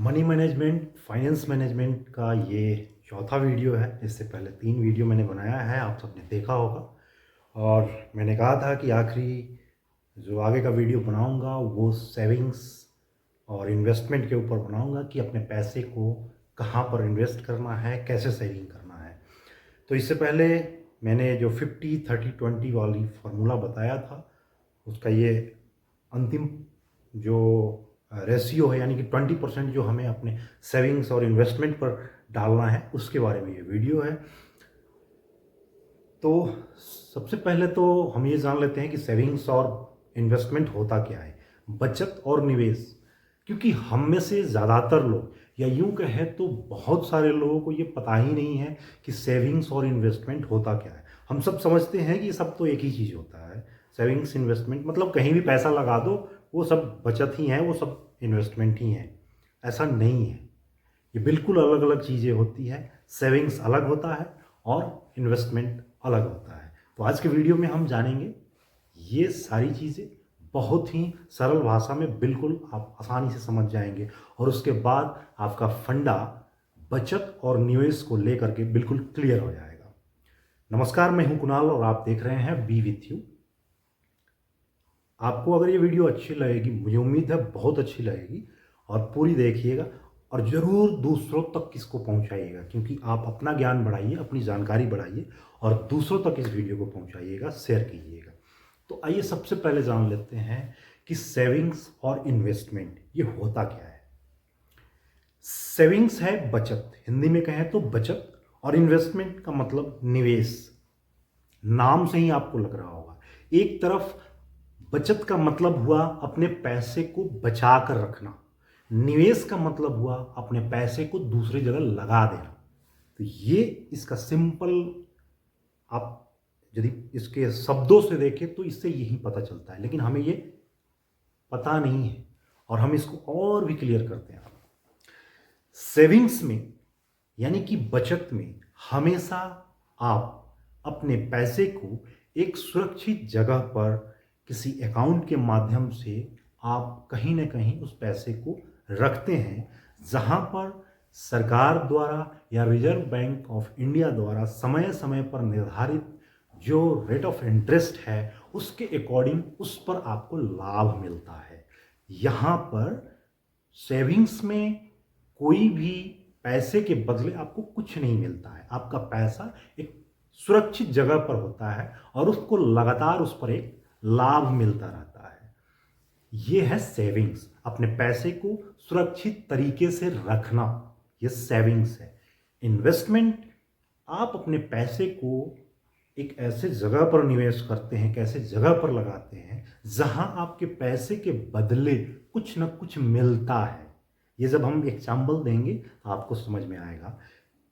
Money management, finance management का ये चौथा वीडियो है। इससे पहले 3 वीडियो मैंने बनाया है, आप सबने देखा होगा। और मैंने कहा था कि आखिरी जो आगे का वीडियो बनाऊंगा वो सेविंग्स और इन्वेस्टमेंट के ऊपर बनाऊंगा कि अपने पैसे को कहाँ पर इन्वेस्ट करना है, कैसे सेविंग करना है। तो इससे पहले मैंने जो 50-30-20 वाली फार्मूला बताया था, उसका ये अंतिम जो रेशियो है, यानी कि 20% जो हमें अपने सेविंग्स और इन्वेस्टमेंट पर डालना है, उसके बारे में ये वीडियो है। तो सबसे पहले तो हम ये जान लेते हैं कि सेविंग्स और इन्वेस्टमेंट होता क्या है, बचत और निवेश। क्योंकि हम में से ज़्यादातर लोग, या यूं कहें तो बहुत सारे लोगों को ये पता ही नहीं है कि सेविंग्स और इन्वेस्टमेंट होता क्या है। हम सब समझते हैं कि ये सब तो एक ही चीज़ होता है। सेविंग्स इन्वेस्टमेंट मतलब कहीं भी पैसा लगा दो, वो सब बचत ही है, वो सब इन्वेस्टमेंट ही है। ऐसा नहीं है, ये बिल्कुल अलग अलग चीज़ें होती है। सेविंग्स अलग होता है और इन्वेस्टमेंट अलग होता है। तो आज के वीडियो में हम जानेंगे ये सारी चीज़ें बहुत ही सरल भाषा में, बिल्कुल आप आसानी से समझ जाएंगे। और उसके बाद आपका फंडा बचत और निवेश को लेकर के बिल्कुल क्लियर हो जाएगा। नमस्कार, मैं हूं कुणाल और आप देख रहे हैं बी विथ यू। आपको अगर ये वीडियो अच्छी लगेगी, मुझे उम्मीद है बहुत अच्छी लगेगी, और पूरी देखिएगा और ज़रूर दूसरों तक इसको पहुंचाइएगा, क्योंकि आप अपना ज्ञान बढ़ाइए, अपनी जानकारी बढ़ाइए और दूसरों तक इस वीडियो को पहुंचाइएगा, शेयर कीजिएगा। तो आइए सबसे पहले जान लेते हैं कि सेविंग्स और इन्वेस्टमेंट ये होता क्या है। सेविंग्स है बचत, हिंदी में कहें तो बचत, और इन्वेस्टमेंट का मतलब निवेश। नाम से ही आपको लग रहा होगा। एक तरफ बचत का मतलब हुआ अपने पैसे को बचा कर रखना, निवेश का मतलब हुआ अपने पैसे को दूसरी जगह लगा देना। तो ये इसका सिंपल, आप यदि इसके शब्दों से देखें तो इससे यही पता चलता है, लेकिन हमें ये पता नहीं है और हम इसको और भी क्लियर करते हैं। सेविंग्स में यानी कि बचत में हमेशा आप अपने पैसे को एक सुरक्षित जगह पर किसी अकाउंट के माध्यम से आप कहीं ना कहीं उस पैसे को रखते हैं, जहां पर सरकार द्वारा या रिजर्व बैंक ऑफ इंडिया द्वारा समय समय पर निर्धारित जो रेट ऑफ इंटरेस्ट है उसके अकॉर्डिंग उस पर आपको लाभ मिलता है। यहाँ पर सेविंग्स में कोई भी पैसे के बदले आपको कुछ नहीं मिलता है। आपका पैसा एक सुरक्षित जगह पर होता है और उसको लगातार उस पर एक लाभ मिलता रहता है। यह है सेविंग्स, अपने पैसे को सुरक्षित तरीके से रखना, यह सेविंग्स है। इन्वेस्टमेंट, आप अपने पैसे को एक ऐसे जगह पर निवेश करते हैं, कैसे जगह पर लगाते हैं जहां आपके पैसे के बदले कुछ ना कुछ मिलता है। ये जब हम एग्जाम्पल देंगे तो आपको समझ में आएगा।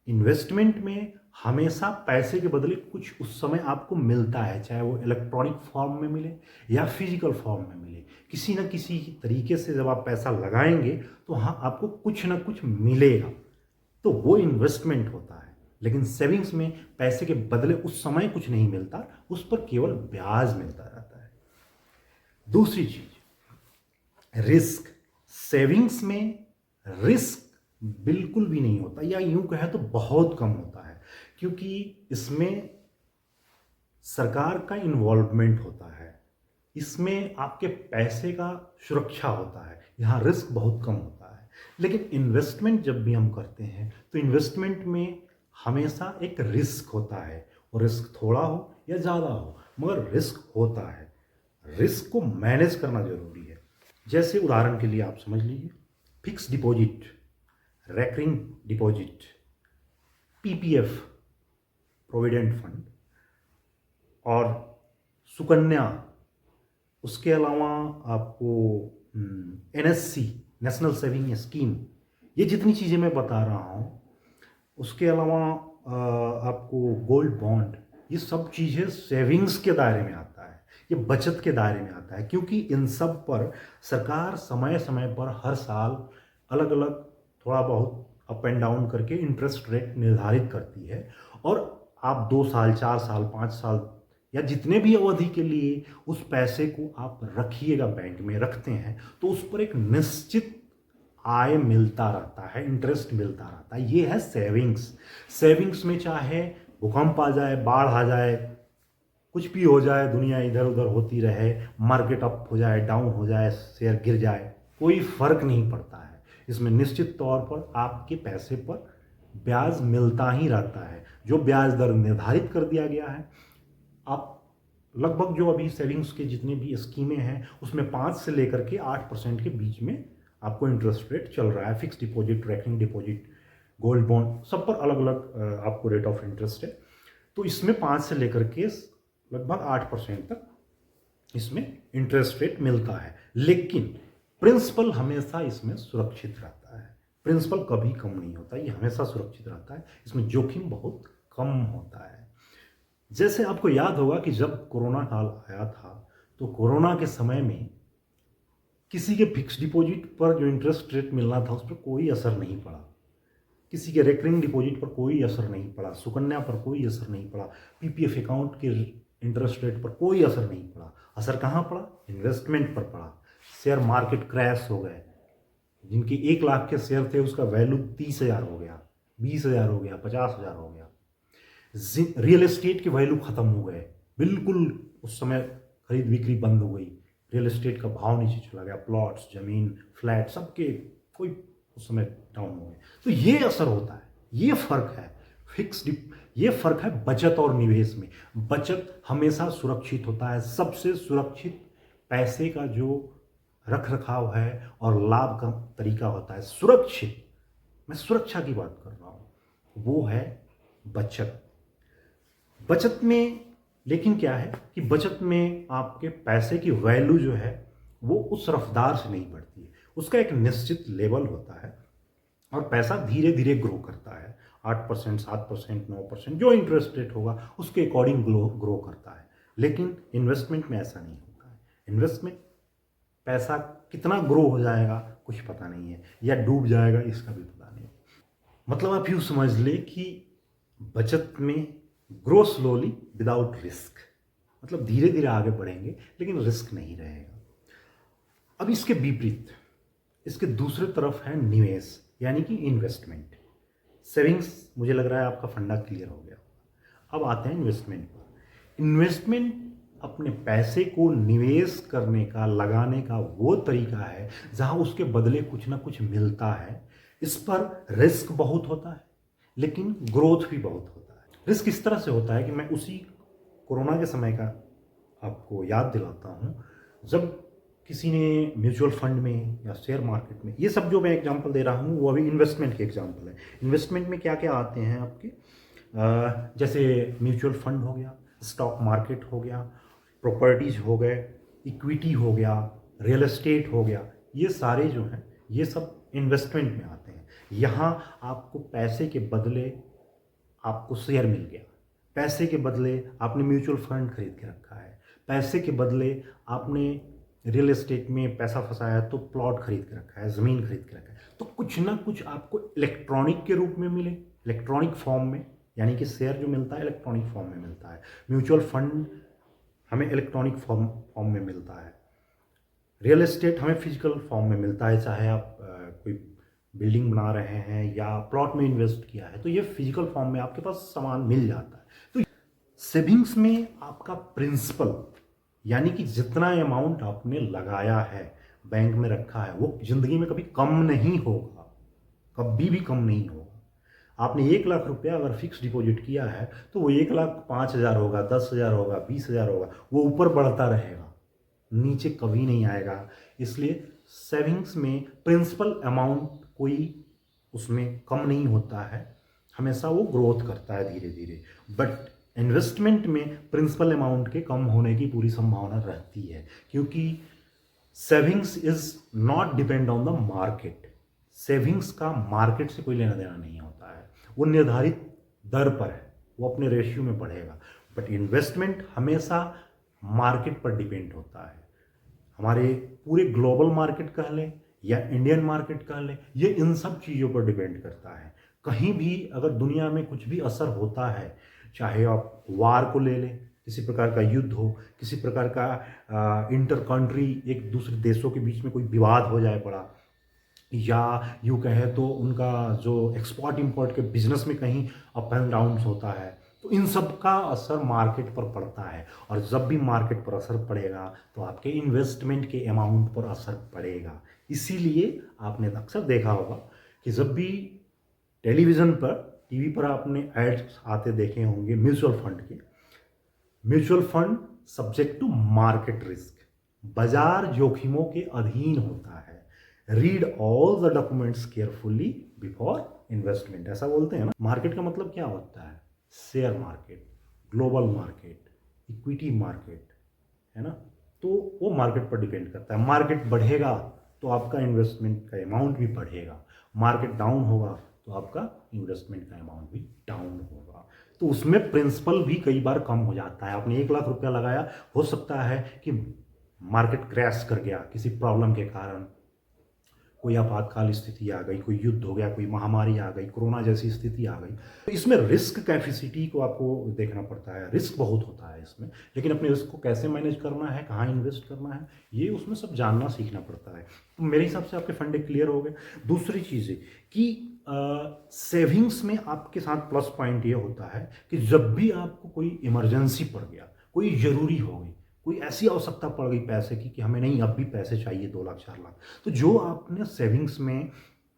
इन्वेस्टमेंट में हमेशा पैसे के बदले कुछ उस समय आपको मिलता है, चाहे वो इलेक्ट्रॉनिक फॉर्म में मिले या फिजिकल फॉर्म में मिले। किसी न किसी तरीके से जब आप पैसा लगाएंगे तो हाँ, आपको कुछ ना कुछ मिलेगा, तो वो इन्वेस्टमेंट होता है। लेकिन सेविंग्स में पैसे के बदले उस समय कुछ नहीं मिलता, उस पर केवल ब्याज मिलता रहता है। दूसरी चीज, रिस्क। सेविंग्स में रिस्क बिल्कुल भी नहीं होता, या यूं कहे तो बहुत कम होता है, क्योंकि इसमें सरकार का इन्वॉल्वमेंट होता है, इसमें आपके पैसे का सुरक्षा होता है, यहाँ रिस्क बहुत कम होता है। लेकिन इन्वेस्टमेंट जब भी हम करते हैं तो इन्वेस्टमेंट में हमेशा एक रिस्क होता है, और रिस्क थोड़ा हो या ज़्यादा हो, मगर रिस्क होता है। रिस्क को मैनेज करना जरूरी है। जैसे उदाहरण के लिए आप समझ लीजिए, fix deposit, recurring deposit, PPF, provident fund, और सुकन्या, उसके अलावा आपको एनएससी, नेशनल सेविंग स्कीम, ये जितनी चीज़ें मैं बता रहा हूँ, उसके अलावा आपको गोल्ड बॉन्ड, ये सब चीज़ें सेविंग्स के दायरे में आता है, ये बचत के दायरे में आता है। क्योंकि इन सब पर सरकार समय समय पर हर साल अलग अलग थोड़ा बहुत अप एंड डाउन करके इंटरेस्ट रेट निर्धारित करती है, और आप 2 साल, 4 साल, 5 साल या जितने भी अवधि के लिए उस पैसे को आप रखिएगा, बैंक में रखते हैं, तो उस पर एक निश्चित आय मिलता रहता है, इंटरेस्ट मिलता रहता है। ये है सेविंग्स। सेविंग्स में चाहे भूकंप आ जाए, बाढ़ आ जाए, कुछ भी हो जाए, दुनिया इधर उधर होती रहे, मार्केट अप हो जाए, डाउन हो जाए, शेयर गिर जाए, कोई फर्क नहीं पड़ता है। इसमें निश्चित तौर पर आपके पैसे पर ब्याज मिलता ही रहता है। जो ब्याज दर निर्धारित कर दिया गया है, आप लगभग जो अभी सेविंग्स के जितने भी स्कीमें हैं उसमें 5 से लेकर के 8% के बीच में आपको इंटरेस्ट रेट चल रहा है। Fix deposit, ranking deposit, gold bond, सब पर अलग अलग आपको रेट ऑफ इंटरेस्ट है। तो इसमें 5 से लेकर के लगभग 8% तक इसमें इंटरेस्ट रेट मिलता है। लेकिन प्रिंसिपल हमेशा इसमें सुरक्षित रहता है। प्रिंसिपल कभी कम नहीं होता, ये हमेशा सुरक्षित रहता है। इसमें जोखिम बहुत कम होता है। जैसे आपको याद होगा कि जब कोरोना काल आया था तो कोरोना के समय में किसी के फिक्स डिपॉजिट पर जो इंटरेस्ट रेट मिलना था उस पर कोई असर नहीं पड़ा, किसी के रेकरिंग डिपॉजिट पर कोई असर नहीं पड़ा, सुकन्या पर कोई असर नहीं पड़ा, पीपीएफ अकाउंट के इंटरेस्ट रेट पर कोई असर नहीं पड़ा। असर कहाँ पड़ा? इन्वेस्टमेंट पर पड़ा। शेयर मार्केट क्रैश हो गए। जिनके 1 लाख के शेयर थे उसका वैल्यू 30,000 हो गया, 20,000 हो गया, 50,000 हो गया। रियल एस्टेट की वैल्यू खत्म हो गए, बिल्कुल उस समय खरीद बिक्री बंद हो गई। रियल एस्टेट का भाव नीचे चला गया, प्लॉट्स, जमीन, फ्लैट, सबके कोई उस समय डाउन हो गए। तो ये असर होता है, ये फर्क है ये फर्क है बचत और निवेश में। बचत हमेशा सुरक्षित होता है। सबसे सुरक्षित पैसे का जो रख रखाव है और लाभ का तरीका होता है सुरक्षित, मैं सुरक्षा की बात कर रहा हूं, वो है बचत। बचत में लेकिन क्या है कि बचत में आपके पैसे की वैल्यू जो है वो उस रफ्तार से नहीं बढ़ती है। उसका एक निश्चित लेवल होता है और पैसा धीरे धीरे ग्रो करता है। 8%, 7%, 9%, जो इंटरेस्ट रेट होगा उसके अकॉर्डिंग ग्रो करता है। लेकिन इन्वेस्टमेंट में ऐसा नहीं होता है। इन्वेस्टमेंट पैसा कितना ग्रो हो जाएगा कुछ पता नहीं है, या डूब जाएगा इसका भी पता नहीं। मतलब आप यूँ समझ लें कि बचत में ग्रो स्लोली विदाउट रिस्क, मतलब धीरे धीरे आगे बढ़ेंगे लेकिन रिस्क नहीं रहेगा। अब इसके विपरीत, इसके दूसरे तरफ है निवेश, यानी कि इन्वेस्टमेंट। सेविंग्स मुझे लग रहा है आपका फंडा क्लियर हो गया। अब आते हैं इन्वेस्टमेंट पर। इन्वेस्टमेंट अपने पैसे को निवेश करने का, लगाने का वो तरीका है जहां उसके बदले कुछ ना कुछ मिलता है। इस पर रिस्क बहुत होता है लेकिन ग्रोथ भी बहुत होता है। रिस्क इस तरह से होता है कि मैं उसी कोरोना के समय का आपको याद दिलाता हूँ, जब किसी ने म्यूचुअल फंड में या शेयर मार्केट में, ये सब जो मैं एग्जांपल दे रहा हूँ वो अभी इन्वेस्टमेंट के एग्जांपल है। इन्वेस्टमेंट में क्या क्या आते हैं आपके, जैसे म्यूचुअल फंड हो गया, स्टॉक मार्केट हो गया, प्रॉपर्टीज हो गए, इक्विटी हो गया, रियल एस्टेट हो गया, ये सारे जो हैं ये सब इन्वेस्टमेंट में आते हैं। यहाँ आपको पैसे के बदले आपको शेयर मिल गया, पैसे के बदले आपने म्यूचुअल फंड खरीद के रखा है, पैसे के बदले आपने रियल एस्टेट में पैसा फंसाया तो प्लॉट खरीद के रखा है, ज़मीन खरीद के रखा है। तो कुछ ना कुछ आपको इलेक्ट्रॉनिक के रूप में मिले, इलेक्ट्रॉनिक फॉर्म में, यानी कि शेयर जो मिलता है इलेक्ट्रॉनिक फॉर्म में मिलता है, म्यूचुअल फंड हमें इलेक्ट्रॉनिक फॉर्म में मिलता है, रियल एस्टेट हमें फिजिकल फॉर्म में मिलता है। चाहे आप कोई बिल्डिंग बना रहे हैं या प्लॉट में इन्वेस्ट किया है तो ये फिजिकल फॉर्म में आपके पास सामान मिल जाता है। तो सेविंग्स में आपका प्रिंसिपल, यानी कि जितना अमाउंट आपने लगाया है, बैंक में रखा है, वो ज़िंदगी में कभी कम नहीं होगा, कभी भी कम नहीं होगा। आपने 1 लाख रुपया अगर फिक्स डिपॉजिट किया है तो वो 1,05,000 होगा, 10,000 होगा, 20,000 होगा, वो ऊपर बढ़ता रहेगा, नीचे कभी नहीं आएगा। इसलिए सेविंग्स में प्रिंसिपल अमाउंट कोई उसमें कम नहीं होता है, हमेशा वो ग्रोथ करता है धीरे धीरे। बट इन्वेस्टमेंट में प्रिंसिपल अमाउंट के कम होने की पूरी संभावना रहती है, क्योंकि savings is not depend on the market. Savings का मार्केट से कोई लेना देना नहीं होता है, वो निर्धारित दर पर है, वो अपने रेशियो में बढ़ेगा। बट इन्वेस्टमेंट हमेशा मार्केट पर डिपेंड होता है। हमारे पूरे ग्लोबल मार्केट कह लें या इंडियन मार्केट कह लें, ये इन सब चीज़ों पर डिपेंड करता है। कहीं भी अगर दुनिया में कुछ भी असर होता है, चाहे आप वार को ले लें, किसी प्रकार का युद्ध हो, किसी प्रकार का इंटर कंट्री एक दूसरे देशों के बीच में कोई विवाद हो जाए बड़ा, या यूँ कहें तो उनका जो एक्सपोर्ट इंपोर्ट के बिजनेस में कहीं अप एंड डाउन्स होता है, तो इन सब का असर मार्केट पर पड़ता है। और जब भी मार्केट पर असर पड़ेगा तो आपके इन्वेस्टमेंट के अमाउंट पर असर पड़ेगा। इसीलिए आपने अक्सर देखा होगा कि जब भी टेलीविज़न पर, टीवी पर आपने एड्स आते देखे होंगे म्यूचुअल फंड के, mutual fund subject to market risk, बाजार जोखिमों के अधीन होता है। Read all the documents carefully before investment, ऐसा बोलते हैं ना। मार्केट का मतलब क्या होता है? Share market, global market, equity market, है ना। तो वो मार्केट पर डिपेंड करता है। मार्केट बढ़ेगा तो आपका इन्वेस्टमेंट का अमाउंट भी बढ़ेगा, मार्केट डाउन होगा तो आपका इन्वेस्टमेंट का अमाउंट भी डाउन होगा। तो उसमें प्रिंसिपल भी कई बार कम हो जाता है। आपने 1 लाख रुपया लगाया, हो सकता है कि मार्केट क्रैश कर गया किसी प्रॉब्लम के कारण, कोई आपातकाल स्थिति आ गई, कोई युद्ध हो गया, कोई महामारी आ गई, कोरोना जैसी स्थिति आ गई। तो इसमें रिस्क कैपेसिटी को आपको देखना पड़ता है। रिस्क बहुत होता है इसमें, लेकिन अपने रिस्क को कैसे मैनेज करना है, कहाँ इन्वेस्ट करना है, ये उसमें सब जानना सीखना पड़ता है। तो मेरे हिसाब से आपके फंडे क्लियर हो गए। दूसरी चीज़ है कि सेविंग्स में आपके साथ प्लस पॉइंट ये होता है कि जब भी आपको कोई इमरजेंसी पड़ गया, कोई ज़रूरी हो गई, कोई ऐसी आवश्यकता पड़ गई पैसे की कि हमें नहीं अब भी पैसे चाहिए 2 लाख 4 लाख, तो जो आपने सेविंग्स में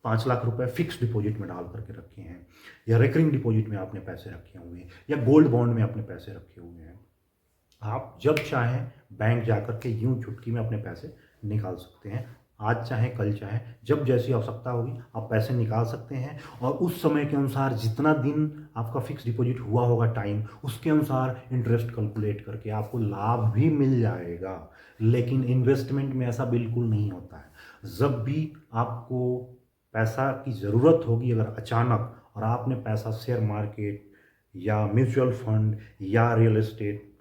5 लाख रुपए फिक्स डिपॉजिट में डाल करके रखे हैं, या रिकरिंग डिपॉजिट में आपने पैसे रखे हुए हैं, या गोल्ड बॉन्ड में आपने पैसे रखे हुए हैं, आप जब चाहें बैंक जाकर के यूं चुटकी में अपने पैसे निकाल सकते हैं। आज चाहे कल चाहे, जब जैसी आवश्यकता होगी आप पैसे निकाल सकते हैं। और उस समय के अनुसार जितना दिन आपका फिक्स डिपॉजिट हुआ होगा टाइम, उसके अनुसार इंटरेस्ट कैलकुलेट करके आपको लाभ भी मिल जाएगा। लेकिन इन्वेस्टमेंट में ऐसा बिल्कुल नहीं होता है। जब भी आपको पैसा की ज़रूरत होगी अगर अचानक, और आपने पैसा शेयर मार्केट या म्यूचुअल फंड या रियल एस्टेट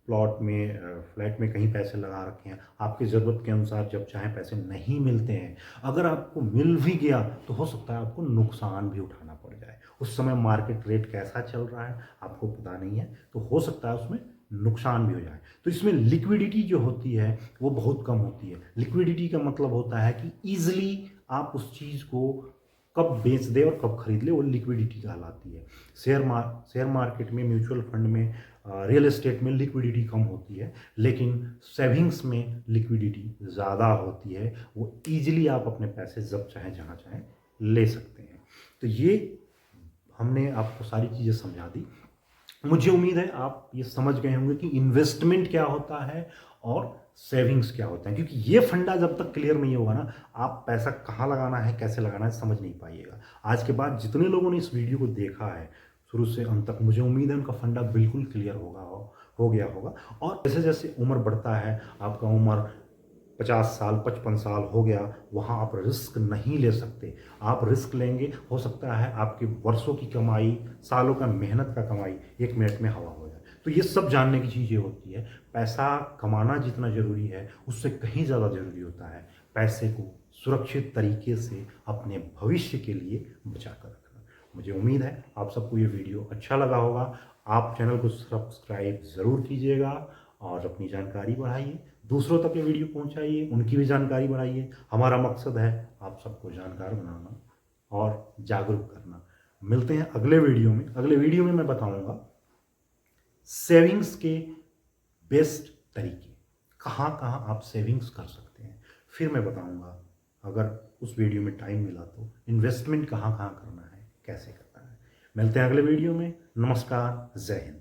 प्लॉट में, फ्लैट में कहीं पैसे लगा रखे हैं, आपकी ज़रूरत के अनुसार जब चाहें पैसे नहीं मिलते हैं, अगर आपको मिल भी गया तो हो सकता है आपको नुकसान भी उठाना पड़ जाए। उस समय मार्केट रेट कैसा चल रहा है आपको पता नहीं है, तो हो सकता है उसमें नुकसान भी हो जाए। तो इसमें लिक्विडिटी जो होती है वो बहुत कम होती है। लिक्विडिटी का मतलब होता है कि ईजिली आप उस चीज़ को कब बेच दे और कब खरीद ले, वो लिक्विडिटी कहलाती है। शेयर मार्केट में, म्यूचुअल फंड में, रियल एस्टेट में लिक्विडिटी कम होती है, लेकिन सेविंग्स में लिक्विडिटी ज़्यादा होती है। वो ईजिली आप अपने पैसे जब चाहें जहाँ चाहें ले सकते हैं। तो ये हमने आपको सारी चीज़ें समझा दी। मुझे उम्मीद है आप ये समझ गए होंगे कि इन्वेस्टमेंट क्या होता है और सेविंग्स क्या होता है। क्योंकि ये फंडा जब तक क्लियर नहीं होगा ना, आप पैसा कहाँ लगाना है, कैसे लगाना है, समझ नहीं पाइएगा। आज के बाद जितने लोगों ने इस वीडियो को देखा है शुरू से अंत तक, मुझे उम्मीद है उनका फंडा बिल्कुल क्लियर हो गया होगा। और जैसे जैसे उम्र बढ़ता है, आपका उम्र 50 साल 55 साल हो गया, वहाँ आप रिस्क नहीं ले सकते। आप रिस्क लेंगे, हो सकता है आपके वर्षों की कमाई, सालों का मेहनत का कमाई 1 मिनट में हवा हो जाए। तो ये सब जानने की चीज़ें होती है। पैसा कमाना जितना ज़रूरी है, उससे कहीं ज़्यादा ज़रूरी होता है पैसे को सुरक्षित तरीके से अपने भविष्य के लिए बचा कर रखना। मुझे उम्मीद है आप सबको ये वीडियो अच्छा लगा होगा। आप चैनल को सब्सक्राइब ज़रूर कीजिएगा और अपनी जानकारी बढ़ाइए, दूसरों तक ये वीडियो पहुंचाइए, उनकी भी जानकारी बढ़ाइए। हमारा मकसद है आप सबको जानकार बनाना और जागरूक करना। मिलते हैं अगले वीडियो में। अगले वीडियो में मैं बताऊंगा सेविंग्स के बेस्ट तरीके, कहाँ कहाँ आप सेविंग्स कर सकते हैं। फिर मैं बताऊंगा, अगर उस वीडियो में टाइम मिला तो, इन्वेस्टमेंट कहाँ कहाँ करना है, कैसे करना है। मिलते हैं अगले वीडियो में। नमस्कार, जय हिंद।